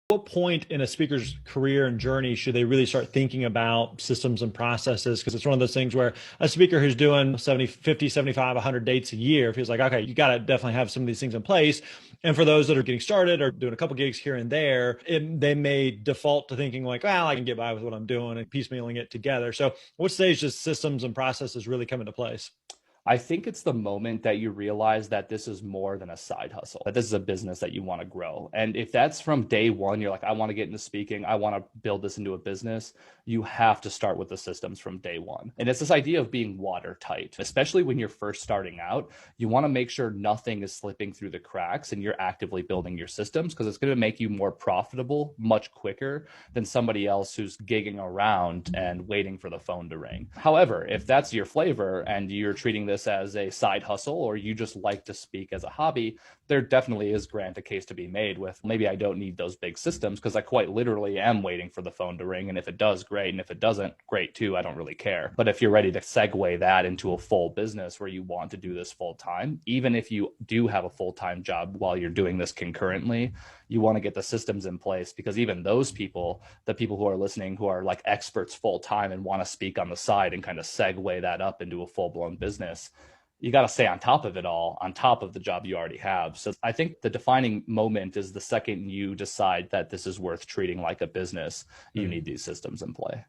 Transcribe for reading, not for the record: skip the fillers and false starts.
What point in a speaker's career and journey should they really start thinking about systems and processes? Because it's one of those things where a speaker who's doing 70, 50, 75, 100 dates a year feels like, okay, you got to definitely have some of these things in place. And for those that are getting started or doing a couple gigs here and there, they may default to thinking like, well, I can get by with what I'm doing and piecemealing it together. So what stage does systems and processes really come into place? I think it's the moment that you realize that this is more than a side hustle, that this is a business that you want to grow. And if that's from day one, you're like, I want to get into speaking, I want to build this into a business, you have to start with the systems from day one. And it's this idea of being watertight, especially when you're first starting out. You want to make sure nothing is slipping through the cracks and you're actively building your systems because it's going to make you more profitable much quicker than somebody else who's gigging around and waiting for the phone to ring. However, if that's your flavor and you're treating this as a side hustle or you just like to speak as a hobby, there definitely is a case to be made with maybe I don't need those big systems because I quite literally am waiting for the phone to ring. And if it does, great. And if it doesn't, great too. I don't really care. But if you're ready to segue that into a full business where you want to do this full time, even if you do have a full-time job while you're doing this concurrently, you want to get the systems in place because even those people, the people who are listening, who are like experts full time and want to speak on the side and kind of segue that up into a full-blown business, you got to stay on top of it all, on top of the job you already have. So I think the defining moment is the second you decide that this is worth treating like a business, you need these systems in play.